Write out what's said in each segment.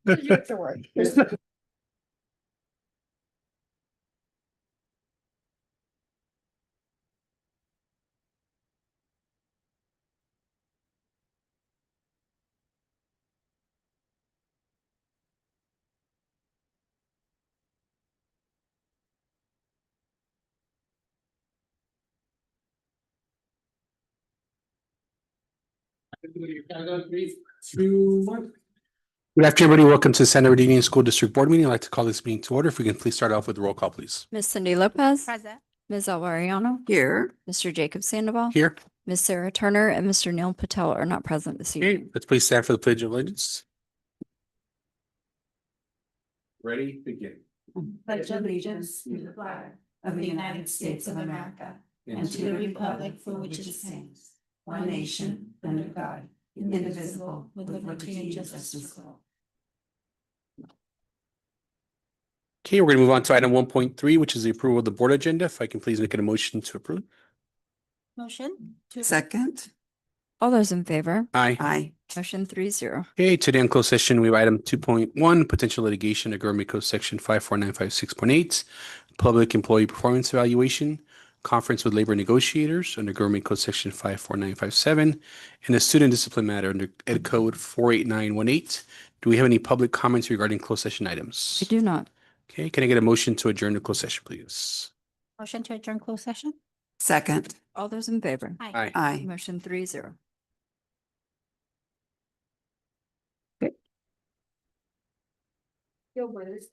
You have to work. Good afternoon, everybody. Welcome to the Santa Bernardino Union School District Board meeting. I'd like to call this meeting to order. If we can please start off with the roll call, please. Ms. Cindy Lopez. Present. Ms. Alvariano. Here. Mr. Jacob Sandoval. Here. Ms. Sarah Turner and Mr. Neil Patel are not present this Okay, evening. let's please stand for the Pledge of Allegiance. Ready, begin. Pledge allegiance to the flag of the United States of America and to the republic for which it stands, one nation, under God, indivisible, with liberty and justice for all. Okay, we're going to move on to item 1.3, which is the approval of the board agenda. If I can please make a motion to approve. Motion. Second. All those in favor? Aye. Aye. Motion 3-0. Okay, today in closed session, we have item 2.1, potential litigation, a government code section 54956.8, public employee performance evaluation, conference with labor negotiators under government code section 54957, and a student discipline matter under ed code 48918. Do we have any public comments regarding closed session items? I do not. Okay, can I get a motion to adjourn the closed session, please? Motion to adjourn closed session? Second. All those in favor? Aye. Aye. Motion 3-0. Gilbert.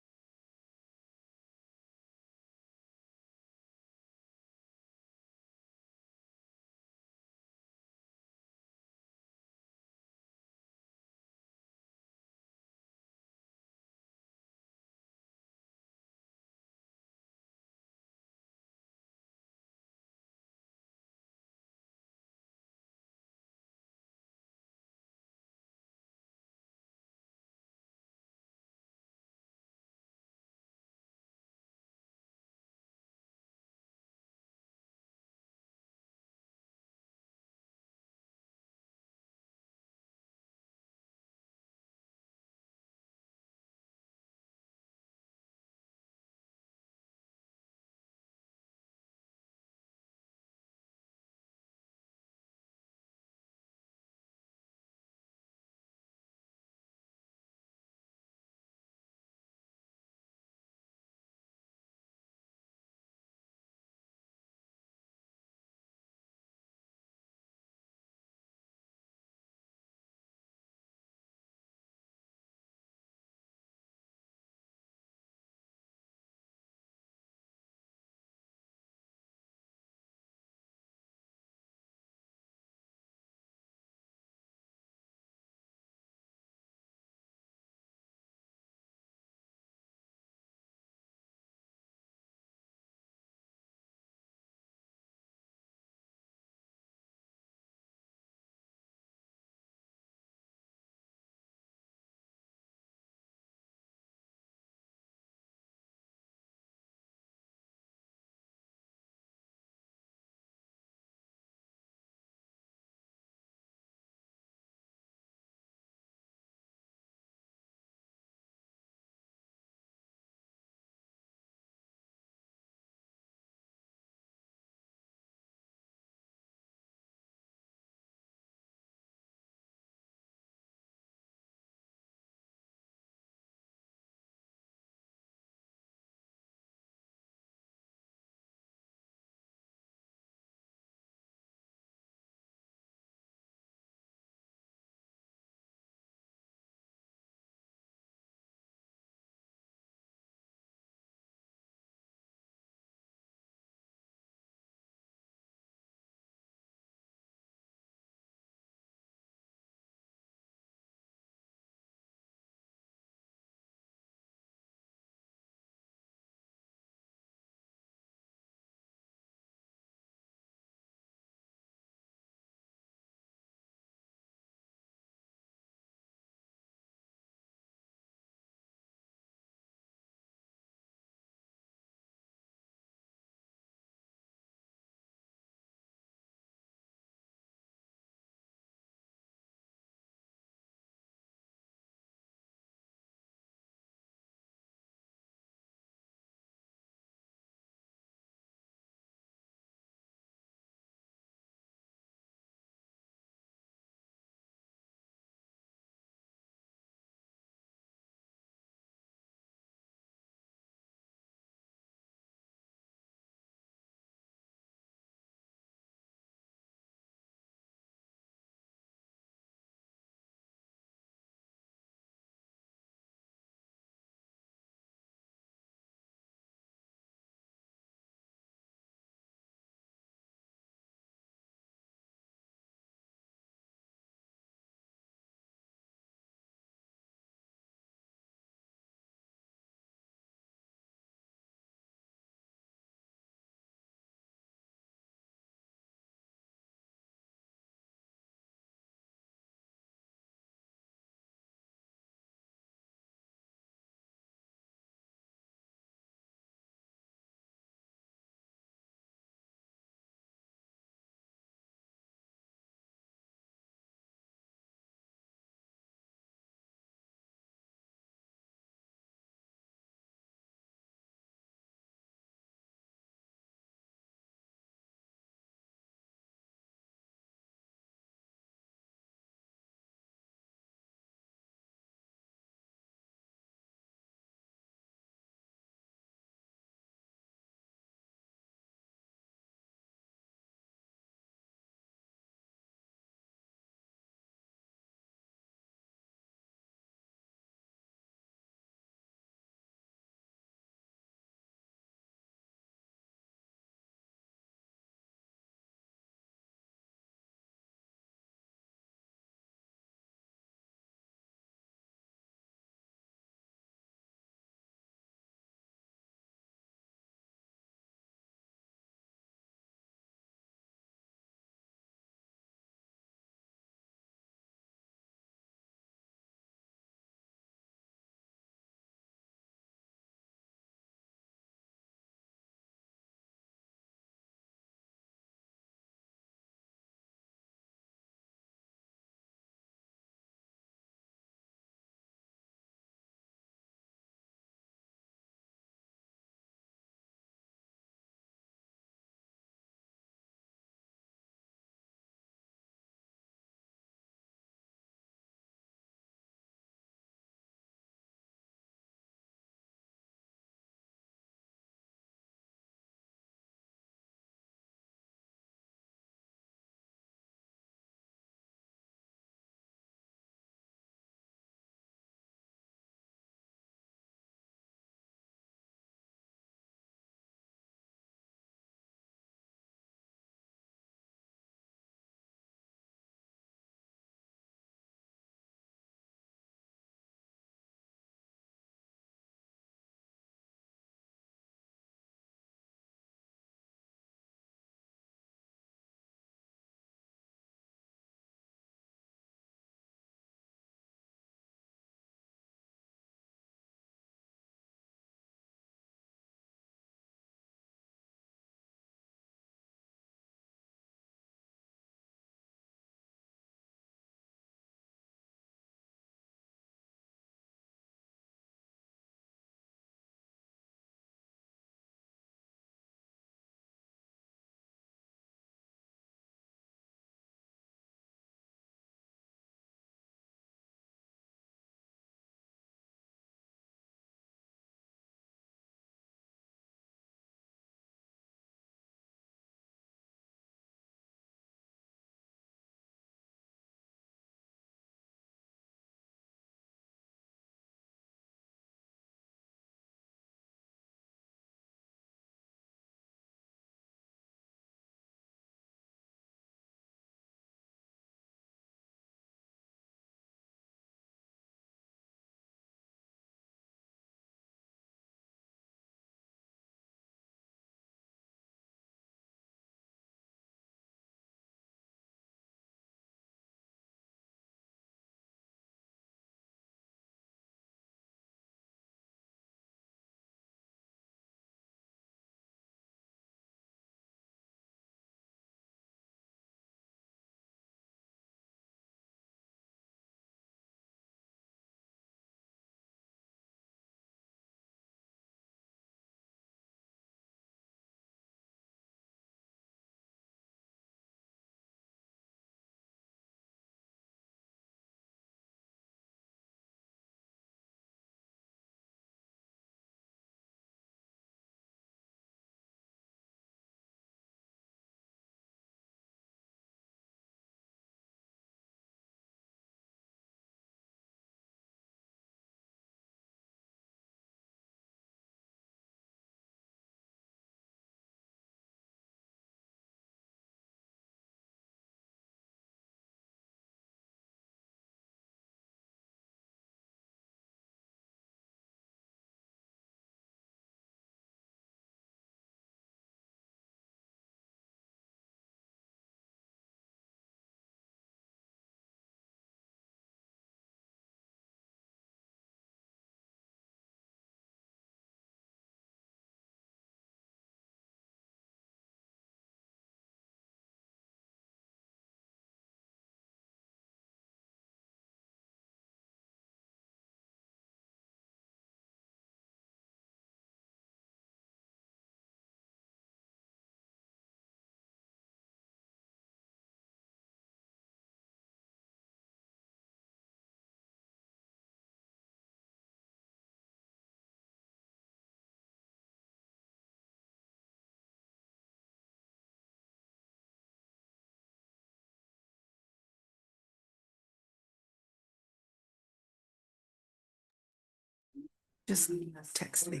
Just text me.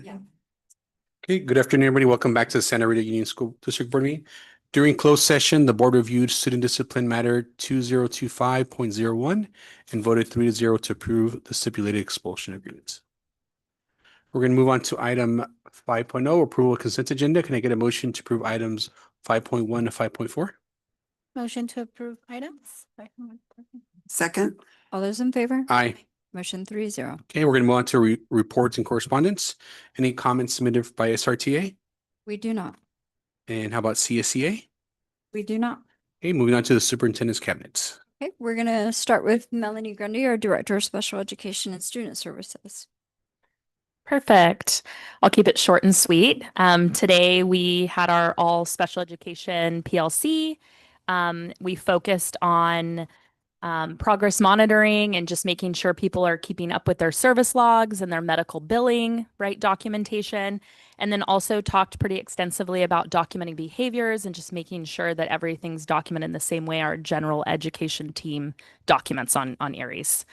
Okay, good afternoon, everybody. Welcome back to the Santa Rita Union School District Board meeting. During closed session, the board reviewed student discipline matter 2025.01 and voted 3-0 to approve the stipulated expulsion agreements. We're going to move on to item 5.0, approval of consent agenda. Can I get a motion to approve items 5.1 to 5.4? Motion to approve items. Second. All those in favor? Aye. Motion 3-0. Okay, we're going to move on to reports and correspondence. Any comments submitted by SRTA? We do not. And how about CSEA? We do not. Okay, moving on to the superintendent's cabinets. Okay, we're going to start with Melanie Grundy, our Director of Special Education and Student Services. Perfect. I'll keep it short and sweet. Today we had our all special education PLC. We focused on progress monitoring and just making sure people are keeping up with their service logs and their medical billing, right, documentation. And then also talked pretty extensively about documenting behaviors and just making sure that everything's documented in the same way our general education team documents on Aries.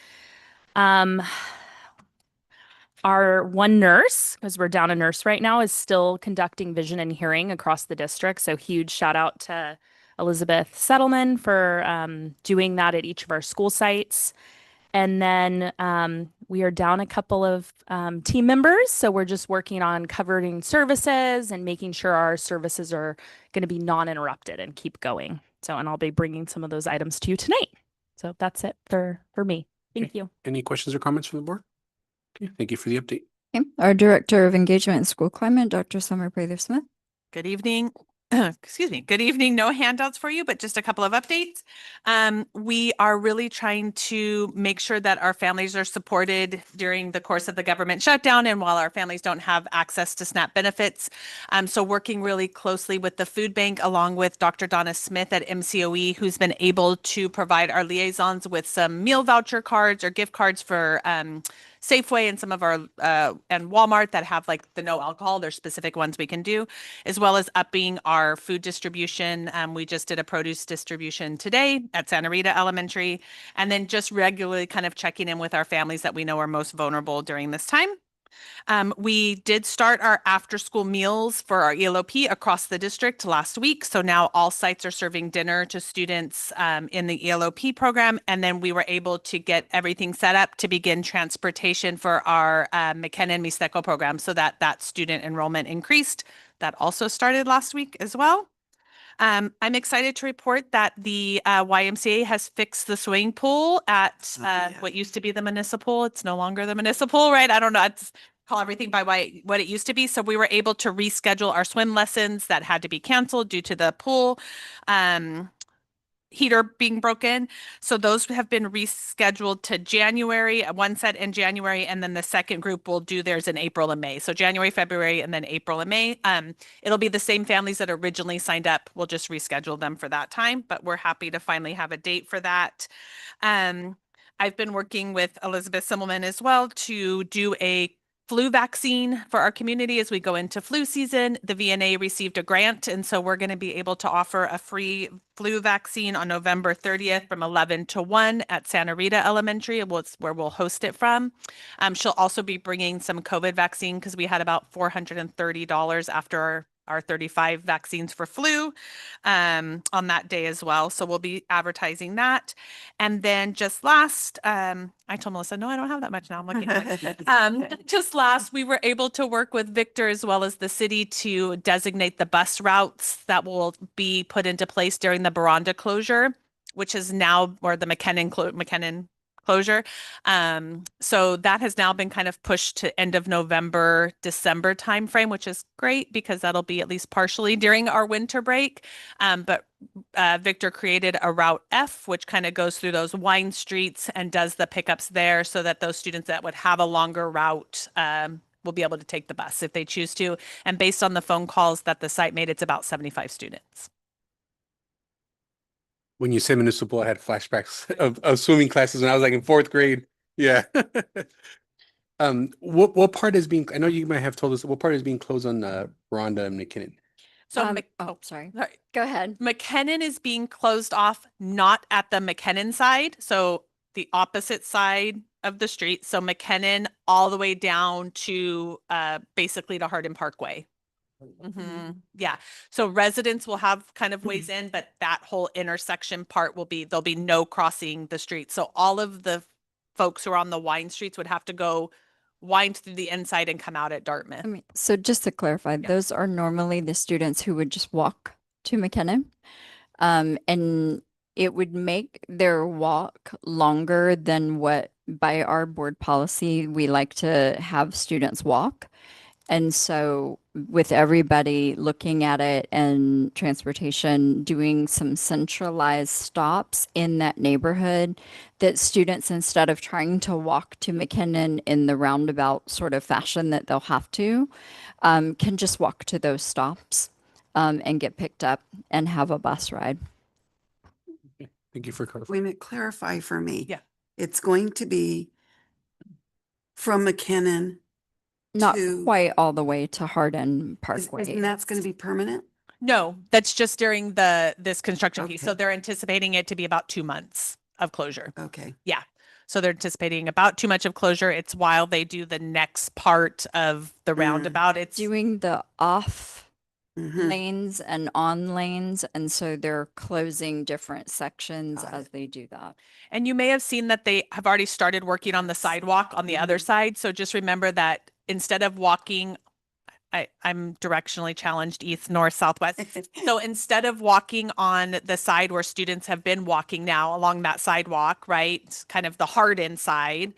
Our one nurse, because we're down a nurse right now, is still conducting vision and hearing across the district. So huge shout out to Elizabeth Settleman for doing that at each of our school sites. And then we are down a couple of team members. So we're just working on covering services and making sure our services are going to be non-interrupted and keep going. So, and I'll be bringing some of those items to you tonight. So that's it for me. Thank you. Any questions or comments from the board? Okay, thank you for the update. Okay, our Director of Engagement and School Climate, Dr. Summer Prather-Smith. Good evening. Excuse me. Good evening. No handouts for you, but just a couple of updates. We are really trying to make sure that our families are supported during the course of the government shutdown and while our families don't have access to SNAP benefits. So working really closely with the food bank along with Dr. Donna Smith at MCOE, who's been able to provide our liaisons with some meal voucher cards or gift cards for Safeway and some of our and Walmart that have like the no alcohol. There's specific ones we can do, as well as upping our food distribution. We just did a produce distribution today at Santa Rita Elementary, and then just regularly kind of checking in with our families that we know are most vulnerable during this time. We did start our after school meals for our ELOP across the district last week. So now all sites are serving dinner to students in the ELOP program. And then we were able to get everything set up to begin transportation for our McKinnon-Mixteco program so that student enrollment increased. That also started last week as well. I'm excited to report that the YMCA has fixed the swimming pool at what used to be the municipal. It's no longer the municipal, right? I don't know. It's call everything by what it used to be. So we were able to reschedule our swim lessons that had to be canceled due to the pool heater being broken. So those have been rescheduled to January, one set in January, and then the second group will do theirs in April and May. So January, February, and then April and May. It'll be the same families that originally signed up. We'll just reschedule them for that time, but we're happy to finally have a date for that. I've been working with Elizabeth Simmelman as well to do a flu vaccine for our community as we go into flu season. The VNA received a grant, and so we're going to be able to offer a free flu vaccine on November 30th from 11 to 1 at Santa Rita Elementary, where we'll host it from. She'll also be bringing some COVID vaccine because we had about $430 after our 35 vaccines for flu on that day as well. So we'll be advertising that. And then just last, I told Melissa, no, I don't have that much now. I'm looking at just last, we were able to work with Victor as well as the city to designate the bus routes that will be put into place during the Baranda closure, which is now, or the McKinnon closure. So that has now been kind of pushed to end of November, December timeframe, which is great because that'll be at least partially during our winter break. But Victor created a Route F, which kind of goes through those wine streets and does the pickups there so that those students that would have a longer route will be able to take the bus if they choose to. And based on the phone calls that the site made, it's about 75 students. When you said municipal, I had flashbacks of swimming classes when I was like in fourth grade. Yeah. What part is being, I know you might have told us, what part is being closed on Rhonda and McKinnon? So Sorry. sorry. Go ahead. McKinnon is being closed off, not at the McKinnon side. So the opposite side of the street. So McKinnon all the way down to basically to Hardin Parkway. Yeah. So residents will have kind of ways in, but that whole intersection part there'll be no crossing the street. So all of the folks who are on the wine streets would have to go wind through the inside and come out at Dartmouth. I mean, so just to clarify, those are normally the students who would just walk to McKinnon. And it would make their walk longer than what by our board policy we like to have students walk. And so with everybody looking at it and transportation, doing some centralized stops in that neighborhood, that students, instead of trying to walk to McKinnon in the roundabout sort of fashion that they'll have to, can just walk to those stops and get picked up and have a bus ride. Thank you for clarifying. Wait a minute, clarify for me. Yeah. It's going to be from McKinnon. Not to- quite all the way to Hardin Is- Parkway. And that's going to be permanent? No, that's just during this construction piece. So Okay. they're anticipating it to be about 2 months of closure. Okay. So they're anticipating about too much of closure. It's while they do the next part of the roundabout. It's Doing the off Mhm. lanes and on lanes, and so they're closing different sections Got as it. they do that. And you may have seen that they have already started working on the sidewalk on the other side. So just remember that instead of walking, I'm directionally challenged, east, north, southwest. So instead of walking on the side where students have been walking now along that sidewalk, right? Kind of the Hardin side,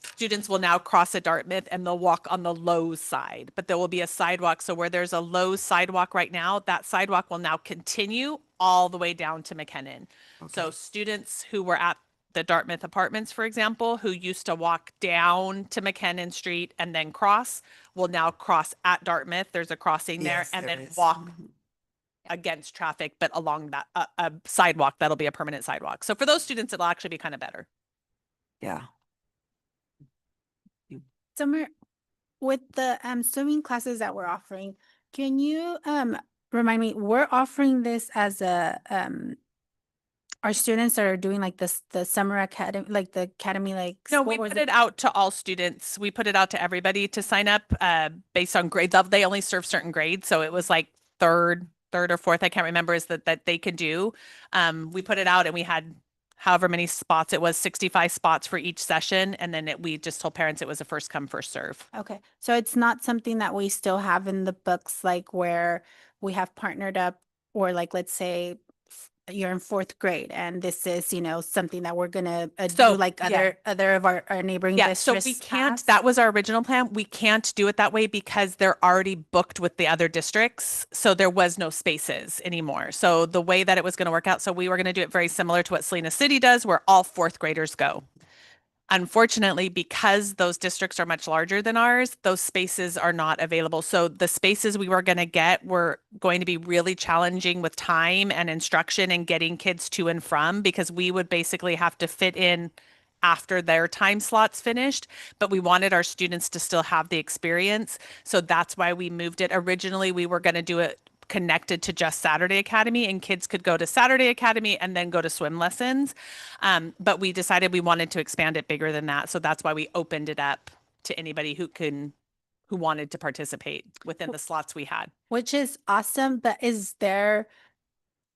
students will now cross at Dartmouth and they'll walk on the Lowe's side, but there will be a sidewalk. So where there's a Lowe's sidewalk right now, that sidewalk will now continue all the way down to McKinnon. So Okay. students who were at the Dartmouth apartments, for example, who used to walk down to McKinnon Street and then cross, will now cross at Dartmouth. There's a crossing there Yes, and there then is. walk Mhm. against traffic, but along that a sidewalk that'll be a permanent sidewalk. So for those students, it'll actually be kind of better. Yeah. Summer, with the swimming classes that we're offering, can you remind me, we're offering this as a our students that are doing like this the summer academy, like the academy, like No, what we was put it out to all students. We put it out to everybody to sign up based on grade level. They only serve certain grades. So it was like third or fourth, I can't remember, is that they can do. We put it out and we had however many spots. It was 65 spots for each session. And then we just told parents it was a first come, first serve. Okay, so it's not something that we still have in the books, like where we have partnered up, or like, let's say you're in fourth grade and this is, something that we're gonna So, do like yeah. other of our neighboring Yeah, so districts. we can't, have? that was our original plan. We can't do it that way because they're already booked with the other districts. So there was no spaces anymore. So the way that it was going to work out, so we were going to do it very similar to what Salina City does, where all fourth graders go. Unfortunately, because those districts are much larger than ours, those spaces are not available. So the spaces we were going to get were going to be really challenging with time and instruction and getting kids to and from, because we would basically have to fit in after their time slots finished, but we wanted our students to still have the experience. So that's why we moved it. Originally, we were going to do it connected to just Saturday Academy, and kids could go to Saturday Academy and then go to swim lessons. But we decided we wanted to expand it bigger than that. So that's why we opened it up to anybody who wanted to participate within the slots we had. Which is awesome, but is there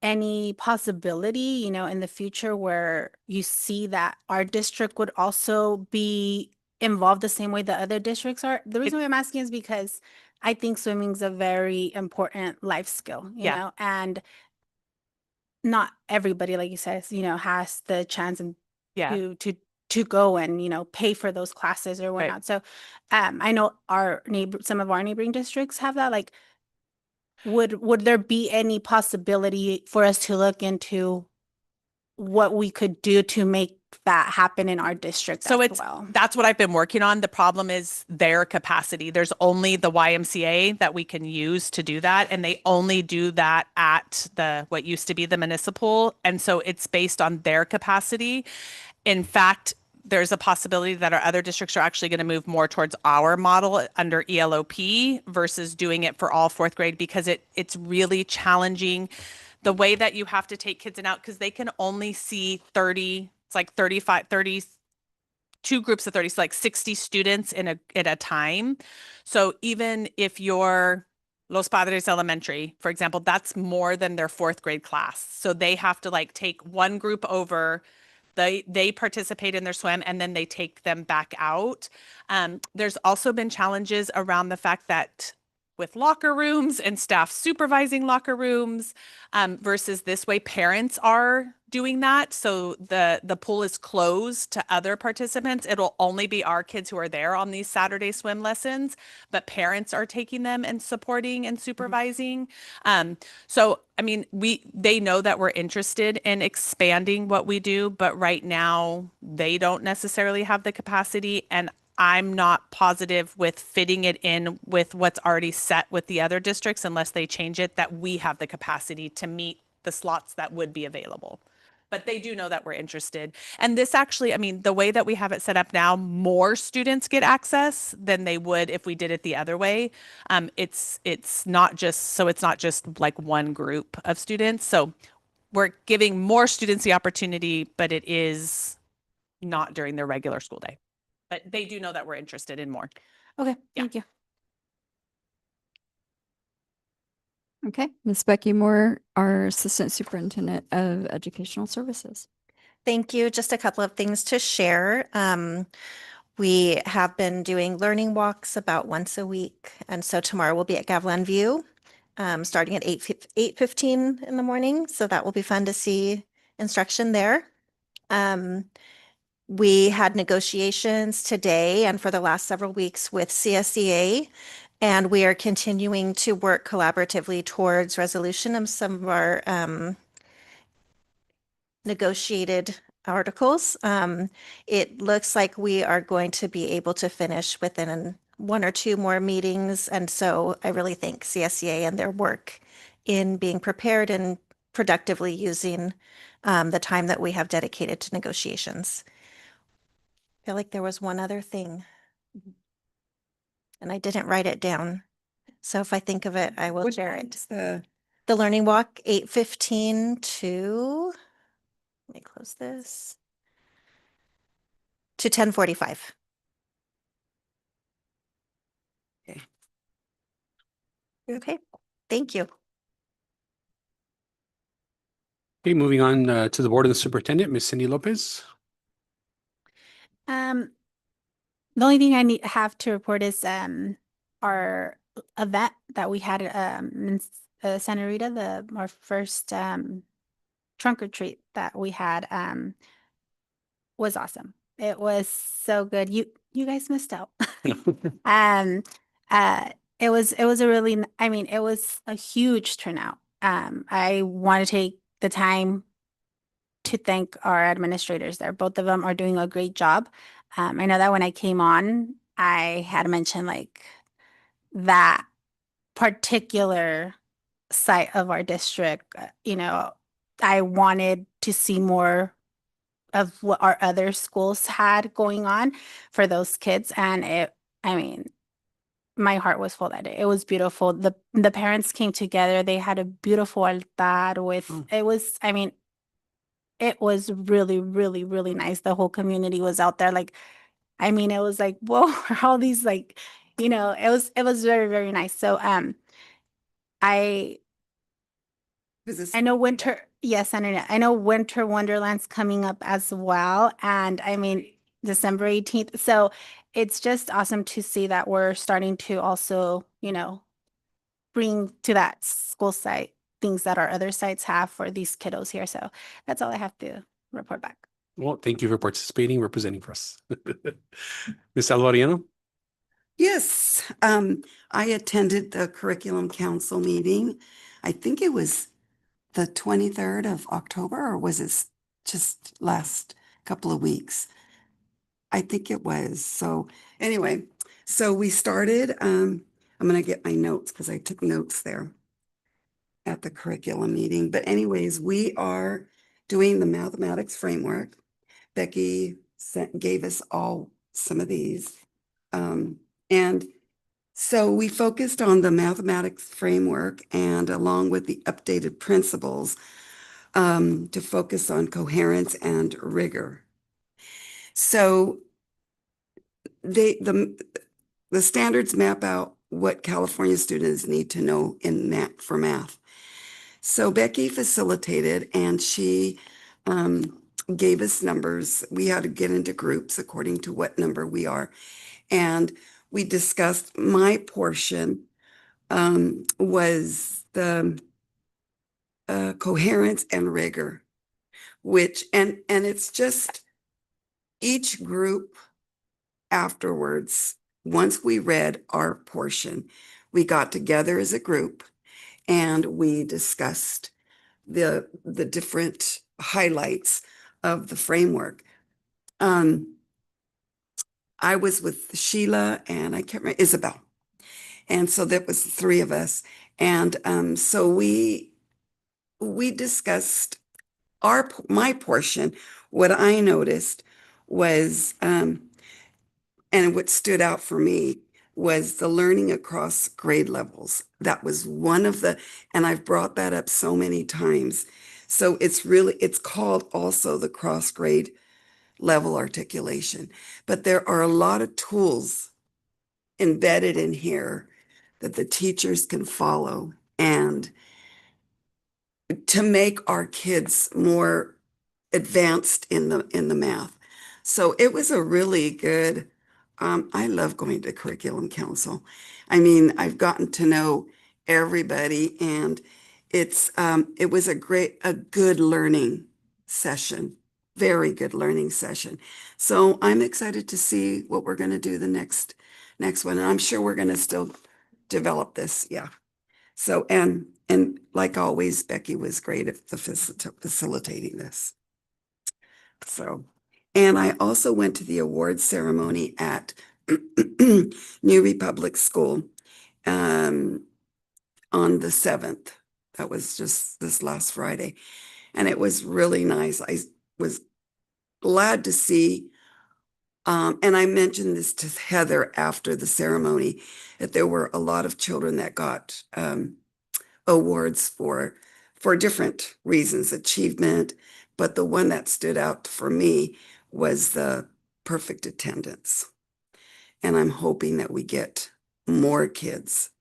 any possibility, in the future where you see that our district would also be involved the same way the other districts are? The reason why I'm asking is because I think swimming is a very important life skill, Yeah. and not everybody, like you said, has the chance and Yeah. to go and, pay for those classes or whatnot. So I know some of our neighboring districts have that. Like, would there be any possibility for us to look into what we could do to make that happen in our district So as well? that's what I've been working on. The problem is their capacity. There's only the YMCA that we can use to do that. And they only do that at what used to be the municipal. And so it's based on their capacity. In fact, there's a possibility that our other districts are actually going to move more towards our model under ELOP versus doing it for all fourth grade, because it's really challenging the way that you have to take kids in out, because they can only see 30 it's like 35, 30, two groups of 30, so like 60 students in at a time. So even if you're Los Padres Elementary, for example, that's more than their fourth grade class. So they have to like take one group over, they participate in their swim and then they take them back out. There's also been challenges around the fact that with locker rooms and staff supervising locker rooms, versus this way parents are doing that. So the pool is closed to other participants. It'll only be our kids who are there on these Saturday swim lessons, but parents are taking them and supporting and supervising. So I mean, they know that we're interested in expanding what we do, but right now they don't necessarily have the capacity, and I'm not positive with fitting it in with what's already set with the other districts unless they change it, that we have the capacity to meet the slots that would be available. But they do know that we're interested. And this actually, I mean, the way that we have it set up now, more students get access than they would if we did it the other way. It's not just like one group of students. So we're giving more students the opportunity, but it is not during their regular school day. But they do know that we're interested in more. Okay, Yeah. thank you. Okay, Ms. Becky Moore, our Assistant Superintendent of Educational Services. Thank you. Just a couple of things to share. We have been doing learning walks about once a week. And so tomorrow we'll be at Gavilan View, starting at 8:15 in the morning. So that will be fun to see instruction there. We had negotiations today and for the last several weeks with CSEA, and we are continuing to work collaboratively towards resolution of some of our negotiated articles. It looks like we are going to be able to finish within one or two more meetings. And so I really thank CSEA and their work in being prepared and productively using the time that we have dedicated to negotiations. I feel like there was one other thing, and I didn't write it down. So if I think of it, I will What share time it. is The learning walk, 8:15 to, let me close this, to 10:45. Okay. Okay, thank you. Okay, moving on to the Board of the Superintendent, Ms. Cindy Lopez. The only thing I have to report is our event that we had in Santa Rita, our first trunk or treat that we had was awesome. It was so good. You guys missed out. Um it was a really I mean it was a huge turnout. I want to take the time to thank our administrators there. Both of them are doing a great job. I know that when I came on, I had mentioned like that particular site of our district, I wanted to see more of what our other schools had going on for those kids. And I mean, my heart was full that day. It was beautiful. The parents came together. They had a beautiful altar with, I mean, it was really, really, really nice. The whole community was out there. Like, I mean, it was like, whoa, all these like, it was very, very nice. So I I know winter, yes, I know Winter Wonderland's coming up as well. And I mean, December 18th. So it's just awesome to see that we're starting to also, bring to that school site things that our other sites have for these kiddos here. So that's all I have to report back. Well, thank you for participating, representing for us. Ms. Alvariano? Yes, I attended the Curriculum Council meeting. I think it was the 23rd of October, or was it just last couple of weeks? I think it was. So anyway, so we started, I'm going to get my notes because I took notes there at the curriculum meeting. But anyways, we are doing the mathematics framework. Becky gave us all some of these. And so we focused on the mathematics framework, and along with the updated principles, to focus on coherence and rigor. So the standards map out what California students need to know in math for math. So Becky facilitated, and she gave us numbers. We had to get into groups according to what number we are. And we discussed my portion was the coherence and rigor, which, and it's just each group afterwards, once we read our portion, we got together as a group and we discussed the different highlights of the framework. I was with Sheila and I can't remember, Isabel. And so that was the three of us. And so we discussed my portion. What I noticed was, and what stood out for me was the learning across grade levels. That was one of the, and I've brought that up so many times. So it's called also the cross grade level articulation. But there are a lot of tools embedded in here that the teachers can follow and to make our kids more advanced in the math. So it was a really good, I love going to curriculum council. I mean, I've gotten to know everybody and it was a good learning session, very good learning session. So I'm excited to see what we're going to do the next one. And I'm sure we're going to still develop this. Yeah. So, and like always, Becky was great at facilitating this. So, and I also went to the awards ceremony at New Republic School on the 7th. That was just this last Friday. And it was really nice. I was glad to see, and I mentioned this to Heather after the ceremony, that there were a lot of children that got awards for different reasons, achievement, but the one that stood out for me was the perfect attendance. And I'm hoping that we get more kids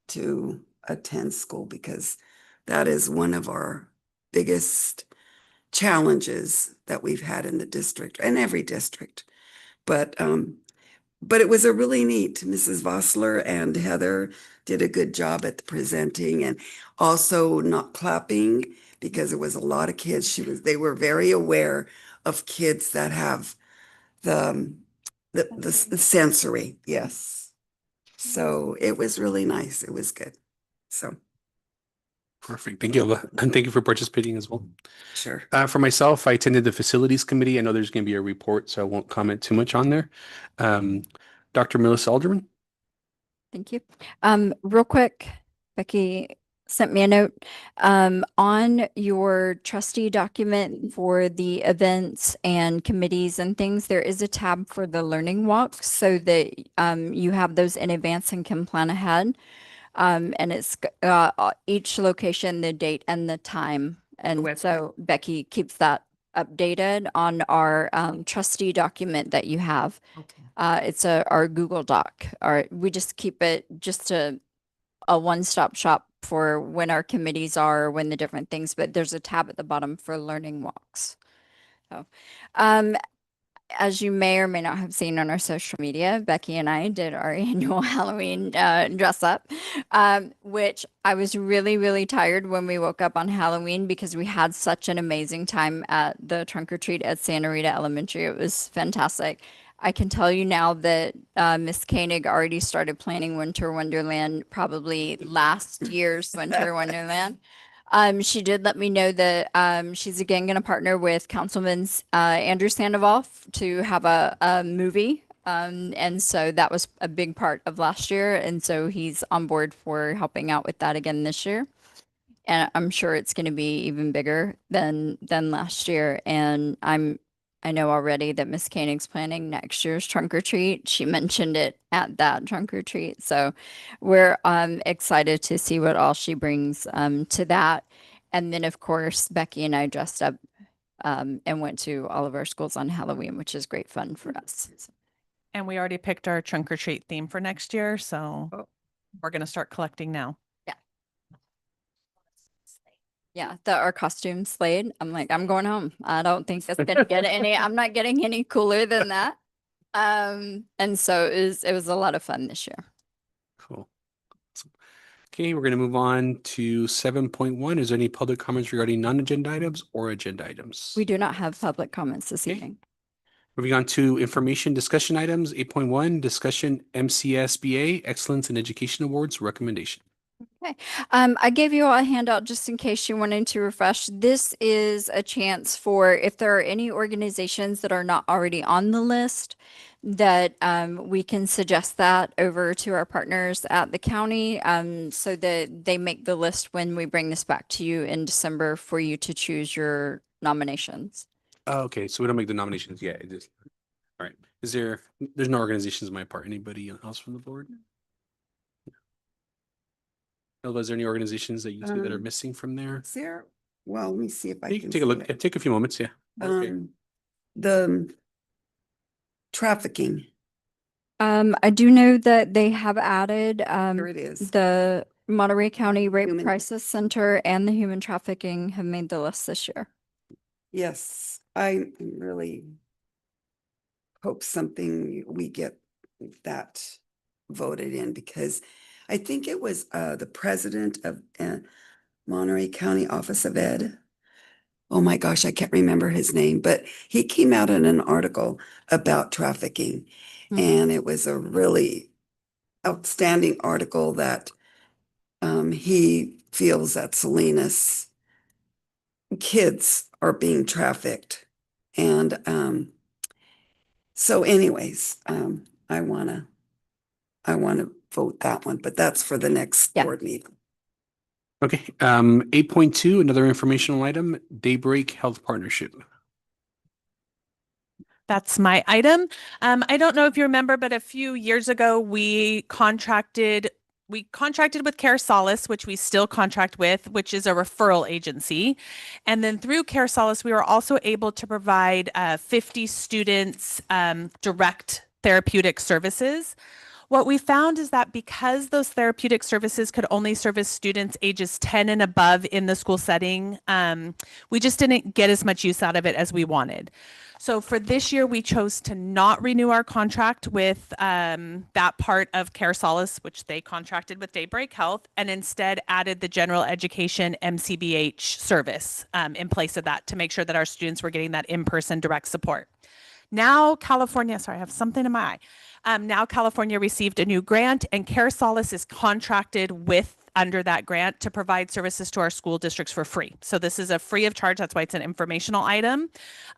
to attend school because that is one of our biggest challenges that we've had in the district and every district. But it was a really neat. Mrs. Vossler and Heather did a good job at the presenting and also not clapping because it was a lot of kids. They were very aware of kids that have the sensory. Yes. So it was really nice. It was good. So Perfect. Thank you. And thank you for participating as well. sure. For myself, I attended the facilities committee. I know there's going to be a report, so I won't comment too much on there. Dr. Melissa Alderman. Thank you. Real quick, Becky sent me a note. On your trustee document for the events and committees and things, there is a tab for the learning walks so that you have those in advance and can plan ahead. And it's each location, the date and the time. And so Becky keeps that updated on our trustee document that you have. Okay. It's our Google Doc. We just keep it just a one-stop shop for when our committees are, when the different things, but there's a tab at the bottom for learning walks. So, as you may or may not have seen on our social media, Becky and I did our annual Halloween dress up, which I was really, really tired when we woke up on Halloween because we had such an amazing time at the trunk or treat at Santa Rita Elementary. It was fantastic. I can tell you now that Miss Koenig already started planning Winter Wonderland, probably last year's Winter Wonderland. She did let me know that she's again going to partner with Councilman Andrew Sandoval to have a movie. And so that was a big part of last year. And so he's on board for helping out with that again this year. And I'm sure it's going to be even bigger than last year. And I know already that Miss Koenig's planning next year's trunk or treat. She mentioned it at that trunk or treat. So we're excited to see what all she brings to that. And then, of course, Becky and I dressed up and went to all of our schools on Halloween, which is great fun for us. And we already picked our trunk or treat theme for next year, so Oh. we're going to start collecting now. Yeah, our costume slayed. I'm like, I'm going home. I don't think that's gonna get any. I'm not getting any cooler than that. And so it was a lot of fun this year. Cool. Awesome. Okay, we're going to move on to 7.1. Is there any public comments regarding non-agenda items or agenda items? We do not have public comments this Okay. evening. Moving on to information discussion items, 8.1, discussion MCSBA Excellence in Education Awards recommendation. Okay. I gave you all a handout just in case you wanted to refresh. This is a chance for if there are any organizations that are not already on the list that we can suggest that over to our partners at the county so that they make the list when we bring this back to you in December for you to choose your nominations. Oh, okay, so we don't make the nominations yet. It just, all right. There's no organizations on my part. Anybody else from the board? Elva, is there any organizations that you see that are missing from there? Is there? Well, let me see if I You can can take a see look. it. Take a few moments. Yeah. Okay. The trafficking. I do know that they have added Here it is. the Monterey County Rape Human- Crisis Center and the Human Trafficking have made the list this year. Yes, I really hope we get that voted in because I think it was the president of Monterey County Office of Ed. Oh my gosh, I can't remember his name, but he came out in an article about trafficking. Hmm. And it was a really outstanding article that he feels that Salinas kids are being trafficked. And so anyways, I wanna vote that one, but that's for the next Yeah. board meeting. Okay. 8.2, another informational item, Daybreak Health Partnership. That's my item. I don't know if you remember, but a few years ago, we contracted with Care Solace, which we still contract with, which is a referral agency. And then through Care Solace, we were also able to provide 50 students direct therapeutic services. What we found is that because those therapeutic services could only service students ages 10 and above in the school setting, we just didn't get as much use out of it as we wanted. So for this year, we chose to not renew our contract with that part of Care Solace, which they contracted with Daybreak Health, and instead added the general education MCBH service in place of that to make sure that our students were getting that in-person direct support. Now California, sorry, I have something in my eye. Now California received a new grant and Care Solace is contracted with under that grant to provide services to our school districts for free. So this is a free of charge. That's why it's an informational item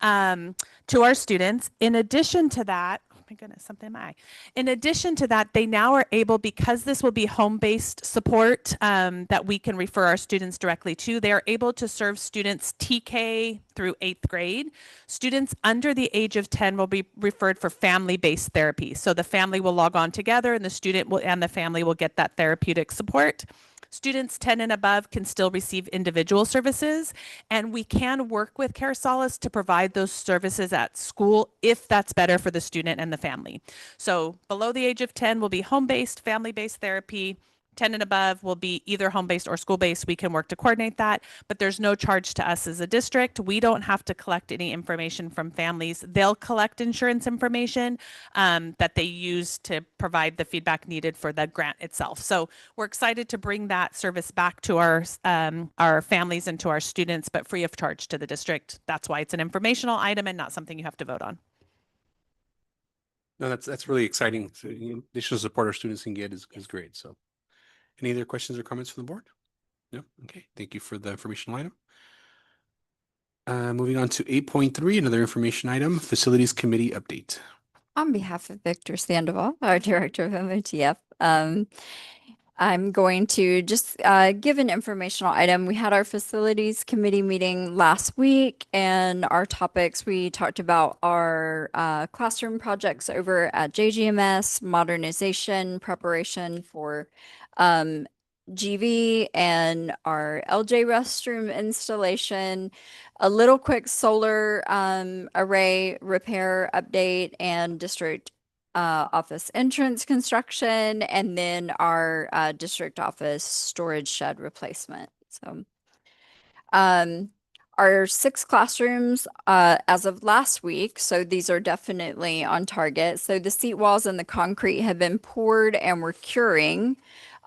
to our students. In addition to that, oh my goodness, something in my eye. In addition to that, they now are able, because this will be home-based support that we can refer our students directly to, they are able to serve students TK through 8th grade. Students under the age of 10 will be referred for family-based therapy. So the family will log on together and the student will and the family will get that therapeutic support. Students 10 and above can still receive individual services, and we can work with Care Solace to provide those services at school if that's better for the student and the family. So below the age of 10 will be home-based, family-based therapy. 10 and above will be either home-based or school-based. We can work to coordinate that, but there's no charge to us as a district. We don't have to collect any information from families. They'll collect insurance information that they use to provide the feedback needed for the grant itself. So we're excited to bring that service back to our families and to our students, but free of charge to the district. That's why it's an informational item and not something you have to vote on. No, that's really exciting. So, additional support our students can get is great. So any other questions or comments from the board? No? Okay. Thank you for the informational item. Moving on to 8.3, another information item, Facilities Committee update. On behalf of Victor Sandoval, our Director of MOTF, I'm going to just give an informational item. We had our facilities committee meeting last week, and our topics, we talked about our classroom projects over at JGMS, modernization, preparation for GV and our LJ restroom installation, a little quick solar array repair update, and district office entrance construction, and then our district office storage shed replacement. So um, our 6 classrooms as of last week, so these are definitely on target. So the seat walls and the concrete have been poured and we're curing.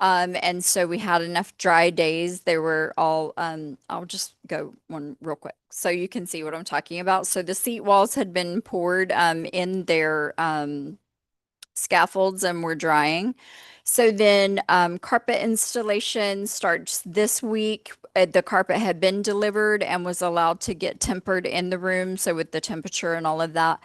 And so we had enough dry days. They were all, I'll just go one real quick so you can see what I'm talking about. So the seat walls had been poured in their scaffolds and were drying. So then carpet installation starts this week. The carpet had been delivered and was allowed to get tempered in the room. So with the temperature and all of that.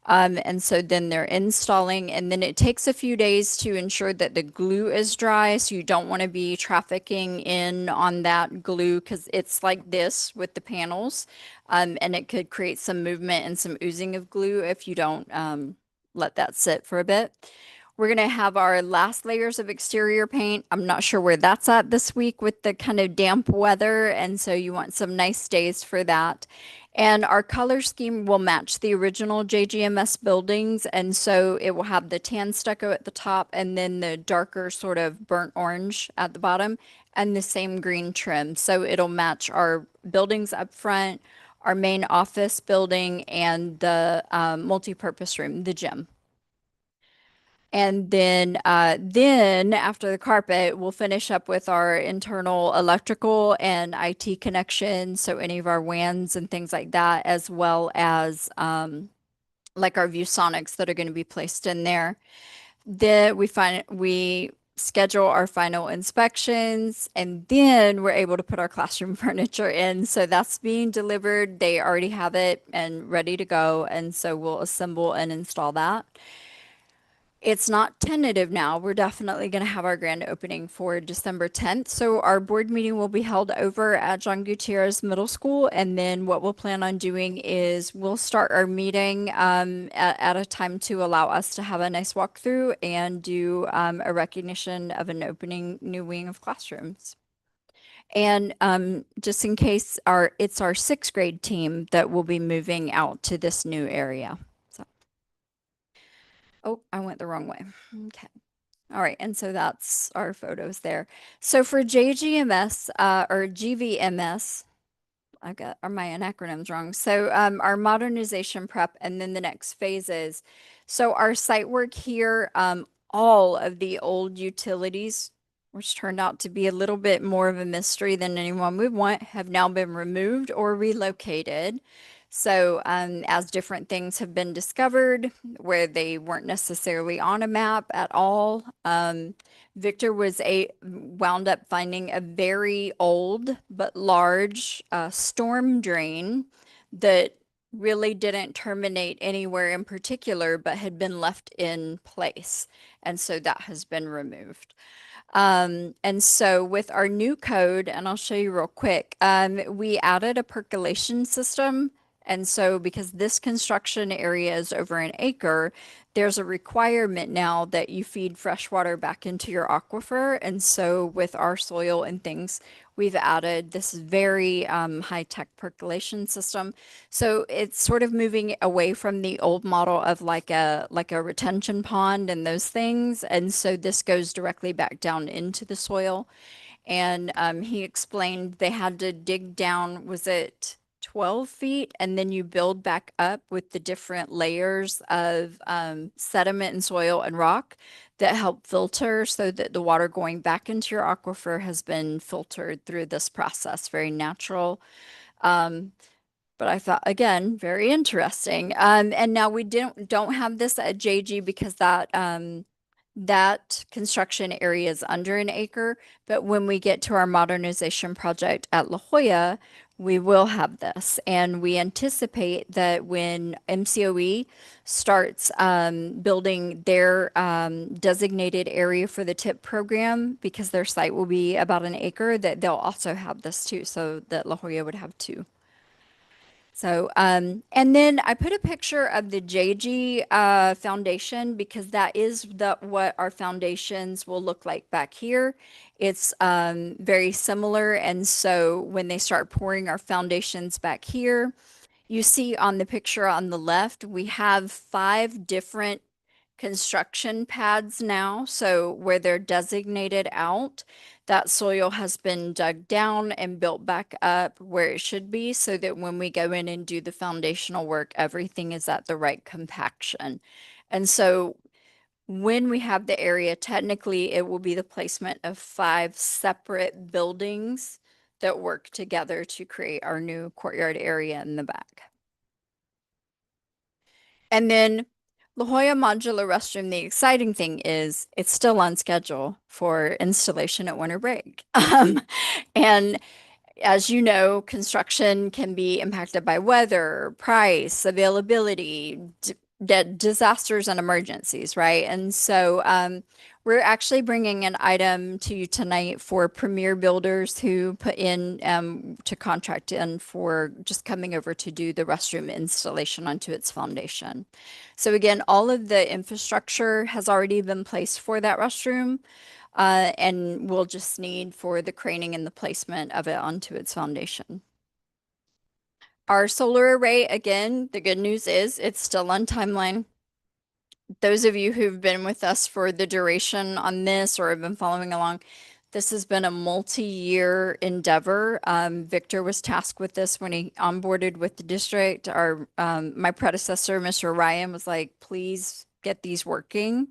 And so then they're installing, and then it takes a few days to ensure that the glue is dry. So you don't want to be trafficking in on that glue because it's like this with the panels. And it could create some movement and some oozing of glue if you don't let that sit for a bit. We're going to have our last layers of exterior paint. I'm not sure where that's at this week with the kind of damp weather. And so you want some nice days for that. And our color scheme will match the original JGMS buildings. And so it will have the tan stucco at the top and then the darker sort of burnt orange at the bottom and the same green trim. So it'll match our buildings up front, our main office building, and the multi-purpose room, the gym. And then after the carpet, we'll finish up with our internal electrical and IT connections. So any of our WANs and things like that, as well as like our ViewSonics that are going to be placed in there. Then we schedule our final inspections, and then we're able to put our classroom furniture in. So that's being delivered. They already have it and ready to go. And so we'll assemble and install that. It's not tentative now. We're definitely going to have our grand opening for December 10th. So our board meeting will be held over at John Gutierrez Middle School. And then what we'll plan on doing is we'll start our meeting at a time to allow us to have a nice walkthrough and do a recognition of an opening new wing of classrooms. And just in case, it's our 6th grade team that will be moving out to this new area. Oh, I went the wrong way. Okay. All right. And so that's our photos there. So for JGMS or GVMS, are my acronyms wrong. So our modernization prep and then the next phases. So our site work here, all of the old utilities, which turned out to be a little bit more of a mystery than anyone would want, have now been removed or relocated. So as different things have been discovered where they weren't necessarily on a map at all, Victor wound up finding a very old but large storm drain that really didn't terminate anywhere in particular, but had been left in place. And so that has been removed. And so with our new code, and I'll show you real quick, we added a percolation system. And so because this construction area is over an acre, there's a requirement now that you feed fresh water back into your aquifer. And so with our soil and things, we've added this very high-tech percolation system. So it's sort of moving away from the old model of like a retention pond and those things. And so this goes directly back down into the soil. And he explained they had to dig down, was it 12 feet? And then you build back up with the different layers of sediment and soil and rock that help filter so that the water going back into your aquifer has been filtered through this process, very natural. But I thought, again, very interesting. And now we don't have this at JG because that construction area is under an acre. But when we get to our modernization project at La Jolla, we will have this. And we anticipate that when MCOE starts building their designated area for the TIP program, because their site will be about an acre, that they'll also have this too, so that La Jolla would have two. So, and then I put a picture of the JG foundation because that is what our foundations will look like back here. It's very similar, and so when they start pouring our foundations back here, you see on the picture on the left, we have 5 different construction pads now. So where they're designated out, that soil has been dug down and built back up where it should be so that when we go in and do the foundational work, everything is at the right compaction. And so when we have the area, technically it will be the placement of 5 separate buildings that work together to create our new courtyard area in the back. And then La Jolla Modular Restroom, the exciting thing is it's still on schedule for installation at winter break. And as you know, construction can be impacted by weather, price, availability, disasters and emergencies, right? And so we're actually bringing an item to you tonight for Premier Builders who put in to contract in for just coming over to do the restroom installation onto its foundation. So again, all of the infrastructure has already been placed for that restroom. And we'll just need for the craning and the placement of it onto its foundation. Our solar array, again, the good news is it's still on timeline. Those of you who've been with us for the duration on this or have been following along, this has been a multi-year endeavor. Victor was tasked with this when he onboarded with the district. My predecessor, Mr. Ryan, was like, please get these working.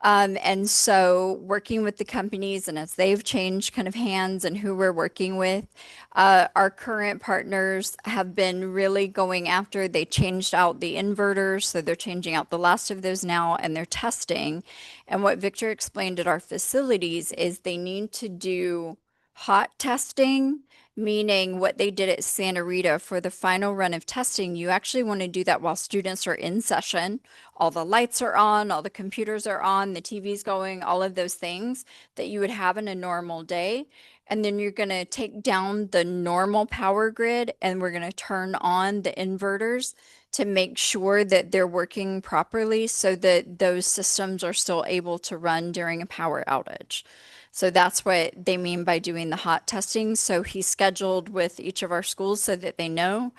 And so working with the companies and as they've changed kind of hands and who we're working with, our current partners have been really going after, they changed out the inverters. So they're changing out the last of those now and they're testing. And what Victor explained at our facilities is they need to do hot testing, meaning what they did at Santa Rita for the final run of testing. You actually want to do that while students are in session. All the lights are on, all the computers are on, the TV's going, all of those things that you would have in a normal day. And then you're going to take down the normal power grid and we're going to turn on the inverters to make sure that they're working properly so that those systems are still able to run during a power outage. So that's what they mean by doing the hot testing. So he's scheduled with each of our schools so that they know.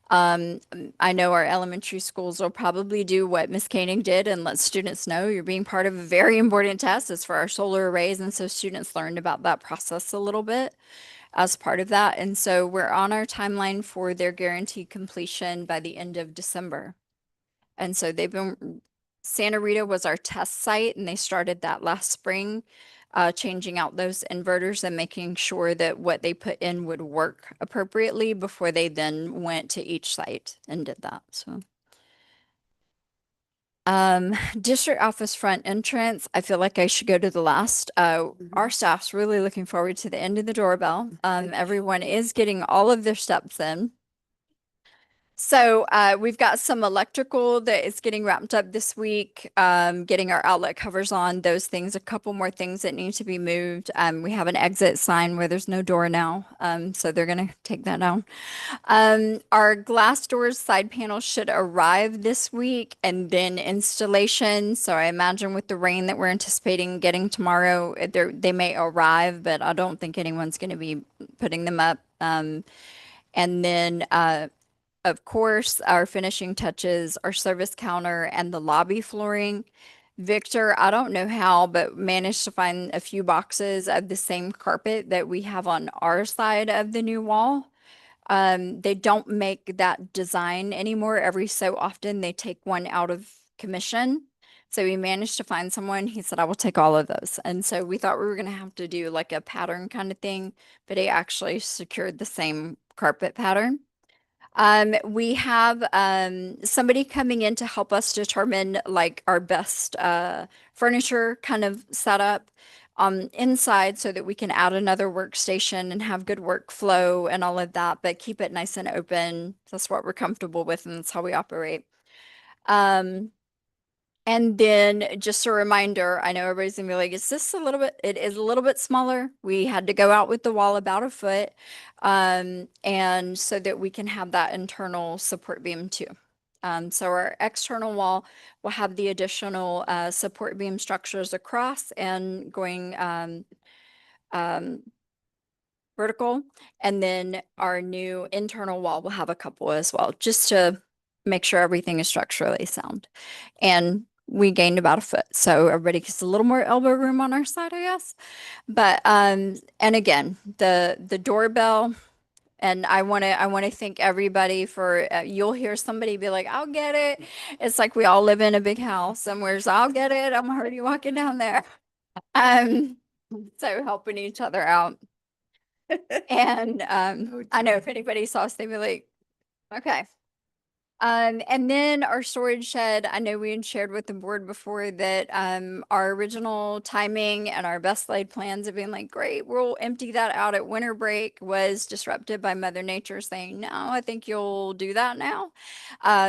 I know our elementary schools will probably do what Ms. Koenig did and let students know you're being part of a very important test. It's for our solar arrays. And so students learned about that process a little bit as part of that. And so we're on our timeline for their guaranteed completion by the end of December. And so Santa Rita was our test site and they started that last spring, changing out those inverters and making sure that what they put in would work appropriately before they then went to each site and did that. So. District office front entrance, I feel like I should go to the last. Our staff's really looking forward to the end of the doorbell. Everyone is getting all of their steps in. So we've got some electrical that is getting wrapped up this week, getting our outlet covers on, those things, a couple more things that need to be moved. We have an exit sign where there's no door now, so they're going to take that down. Our glass doors side panels should arrive this week and then installation. So I imagine with the rain that we're anticipating getting tomorrow, they may arrive, but I don't think anyone's going to be putting them up. And then of course, our finishing touches, our service counter and the lobby flooring. Victor, I don't know how, but managed to find a few boxes of the same carpet that we have on our side of the new wall. They don't make that design anymore. Every so often they take one out of commission. So we managed to find someone. He said, I will take all of those. And so we thought we were going to have to do like a pattern kind of thing, but he actually secured the same carpet pattern. We have somebody coming in to help us determine like our best furniture kind of setup inside so that we can add another workstation and have good workflow and all of that, but keep it nice and open. That's what we're comfortable with and that's how we operate. And And then just a reminder, I know everybody's gonna be like, is this a little bit, it is a little bit smaller. We had to go out with the wall about a foot. And so that we can have that internal support beam too. So our external wall will have the additional support beam structures across and going vertical. And then our new internal wall will have a couple as well, just to make sure everything is structurally sound. And we gained about a foot. So everybody gets a little more elbow room on our side, I guess. But and again, the doorbell, and I want to thank everybody for you'll hear somebody be like, "I'll get it." It's like we all live in a big house and "I'll get it. I'm already walking down there." Um so helping each other out. And I know if anybody saw us, they'd be like, "Okay." And then our storage shed, I know we had shared with the board before that our original timing and our best laid plans of being like, great, we'll empty that out at winter break, was disrupted by Mother Nature saying, no, I think you'll do that now.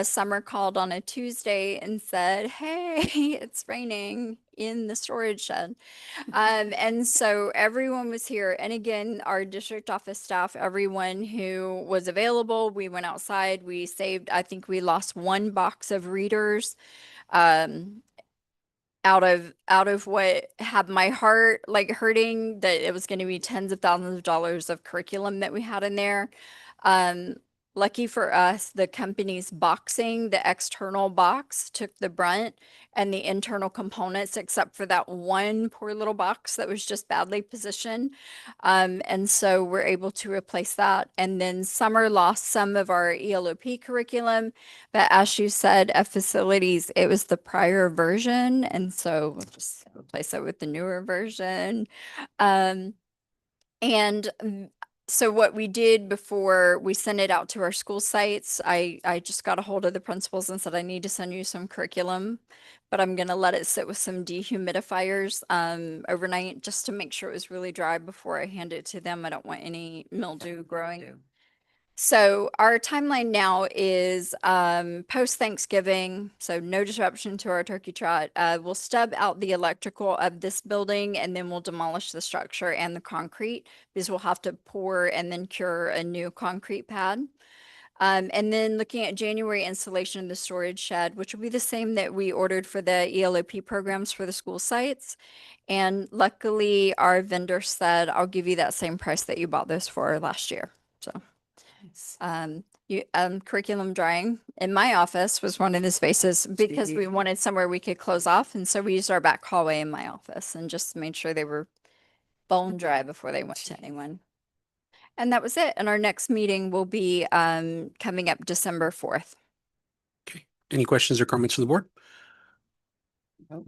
Summer called on a Tuesday and said, hey, it's raining in the storage shed. And so everyone was here. And again, our district office staff, everyone who was available, we went outside, we saved, I think we lost one box of readers. Um, out of what had my heart like hurting that it was going to be tens of thousands of dollars of curriculum that we had in there. Um, Lucky for us, the company's boxing, the external box took the brunt and the internal components, except for that one poor little box that was just badly positioned. And so we're able to replace that. And then Summer lost some of our ELOP curriculum, but as you said, at facilities, it was the prior version. And so we'll just replace it with the newer version. Um, and so what we did before we sent it out to our school sites, I just got a hold of the principals and said, I need to send you some curriculum, but I'm going to let it sit with some dehumidifiers overnight just to make sure it was really dry before I hand it to them. I don't want any mildew growing. So our timeline now is post Thanksgiving, so no disruption to our turkey trot. We'll stub out the electrical of this building and then we'll demolish the structure and the concrete because we'll have to pour and then cure a new concrete pad. And then looking at January installation of the storage shed, which will be the same that we ordered for the ELOP programs for the school sites. And luckily our vendor said, I'll give you that same price that you bought those for last year. So. Curriculum drying in my office was one of the spaces because we wanted somewhere we could close off. And so we used our back hallway in my office and just made sure they were bone dry before they went to anyone. And that was it. And our next meeting will be coming up December 4th. Okay. Any questions or comments from the board?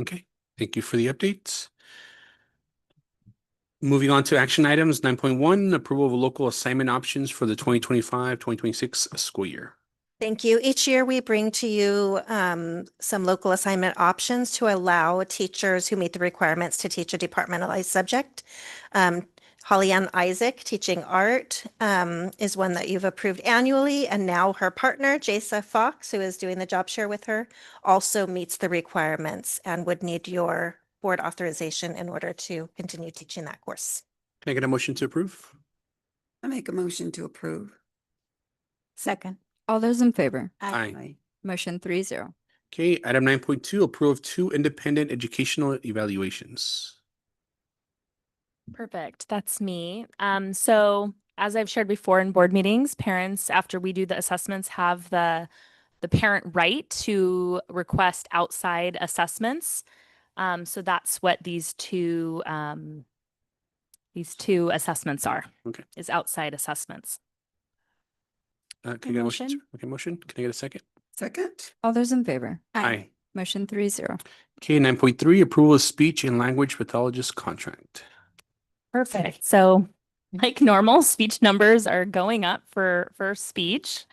Okay. Thank you for the updates. Moving on to action items, 9.1, approval of local assignment options for the 2025-2026 school year. Thank you. Each year we bring to you some local assignment options to allow teachers who meet the requirements to teach a departmentalized subject. Holly Ann Isaac, teaching art, is one that you've approved annually. And now her partner, Jasa Fox, who is doing the job share with her, also meets the requirements and would need your board authorization in order to continue teaching that course. Can I get a motion to approve? I make a motion to approve. Second. All those in favor? Aye. Motion 3-0. Okay, item 9.2, approve of 2 independent educational evaluations. Perfect. That's me. So as I've shared before in board meetings, parents, after we do the assessments, have the parent right to request outside assessments. So that's what these two assessments are. Okay. Is outside assessments. Can I get a motion? Okay, motion. Can I get a second? Second? All those in favor? Aye. Motion 3-0. Okay, 9.3, approval of speech and language pathologist contract. Perfect. So like normal, speech numbers are going up for speech.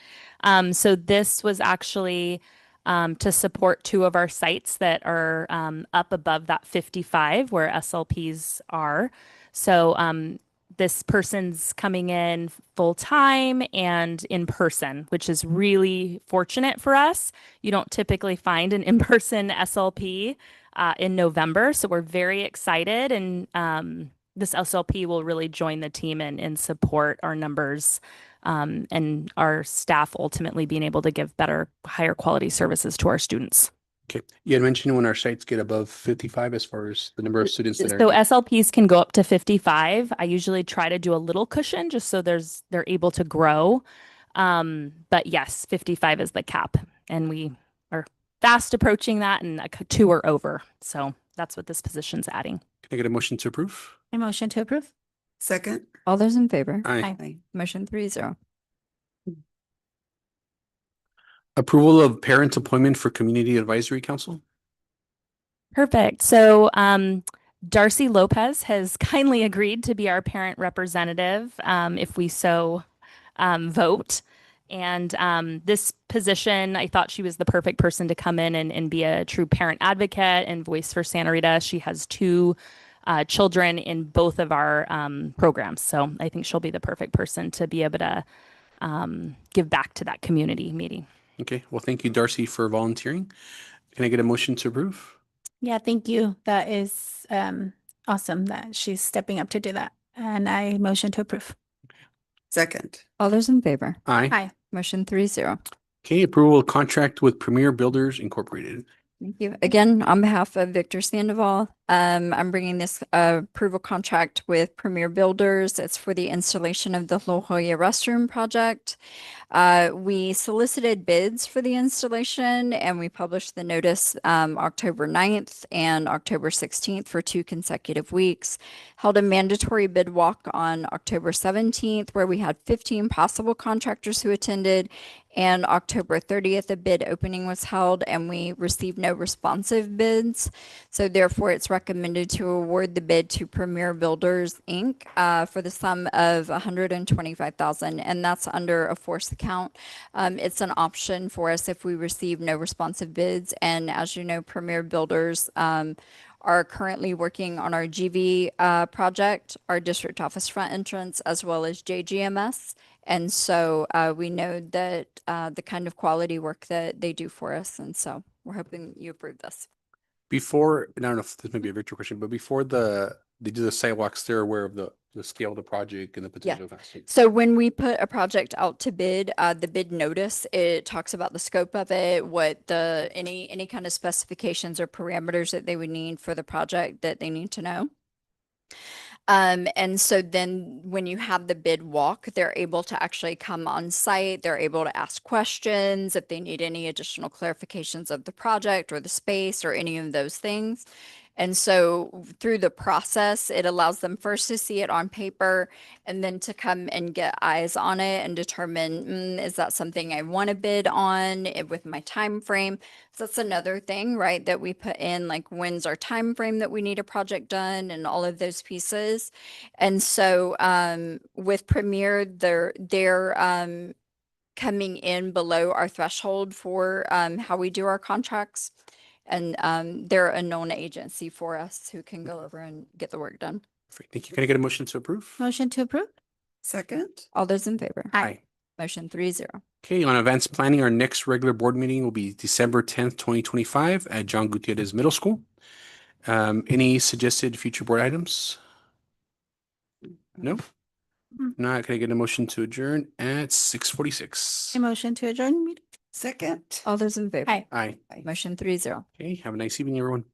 So this was actually to support 2 of our sites that are up above that 55 where SLPs are. So This person's coming in full time and in person, which is really fortunate for us. You don't typically find an in-person SLP in November, so we're very excited. And this SLP will really join the team and support our numbers and our staff ultimately being able to give better, higher quality services to our students. Okay. You had mentioned when our sites get above 55 as far as the number of students that So are. SLPs can go up to 55. I usually try to do a little cushion just so they're able to grow. But yes, 55 is the cap, and we are fast approaching that, and 2 are over. So that's what this position's adding. Can I get a motion to approve? I motion to approve. Second. All those in favor? Aye. Aye. Motion 3-0. Approval of parent appointment for Community Advisory Council. Perfect. So Darcy Lopez has kindly agreed to be our parent representative if we so vote. And this position, I thought she was the perfect person to come in and be a true parent advocate and voice for Santa Rita. She has 2 children in both of our programs. So I think she'll be the perfect person to be able to give back to that community meeting. Okay. Well, thank you, Darcy, for volunteering. Can I get a motion to approve? Yeah, thank you. That is awesome that she's stepping up to do that. And I motion to approve. Second. All those in favor? Aye. Aye. Motion 3-0. Okay. Approval of contract with Premier Builders Incorporated. Thank you. Again, on behalf of Victor Sandoval, I'm bringing this approval contract with Premier Builders. It's for the installation of the La Jolla restroom project. We solicited bids for the installation and we published the notice October 9th and October 16th for 2 consecutive weeks. Held a mandatory bid walk on October 17th where we had 15 possible contractors who attended, and October 30th, a bid opening was held and we received no responsive bids. So therefore, it's recommended to award the bid to Premier Builders, Inc. For the sum of $125,000, and that's under a force account. It's an option for us if we receive no responsive bids. And as you know, Premier Builders are currently working on our GV project, our district office front entrance, as well as JGMS. And so we know that the kind of quality work that they do for us. And so we're hoping you approve this. Before, and I don't know if this may be a Victor question, but before they do the sidewalks, they're aware of the scale of the project and the potential cost. So when we put a project out to bid, the bid notice, it talks about the scope of it, what the any kind of specifications or parameters that they would need for the project that they need to know. And so then when you have the bid walk, they're able to actually come on site. They're able to ask questions if they need any additional clarifications of the project or the space or any of those things. And so through the process, it allows them first to see it on paper and then to come and get eyes on it and determine, is that something I want to bid on with my time frame? So that's another thing, right, that we put in, like when's our time frame that we need a project done and all of those pieces. And so with Premier, they're coming in below our threshold for how we do our contracts. And they're a known agency for us who can go over and get the work done. Perfect. Thank you. Can I get a motion to approve? Motion to approve. Second. All those in favor? Aye. Motion 3-0. Okay, on advanced planning, our next regular board meeting will be December 10th, 2025 at John Gutierrez Middle School. Any suggested future board items? No? Not. Can I get a motion to adjourn at 6:46? I motion to adjourn meeting. Second. All those in favor? Aye. Aye. Motion 3-0. Okay, have a nice evening, everyone.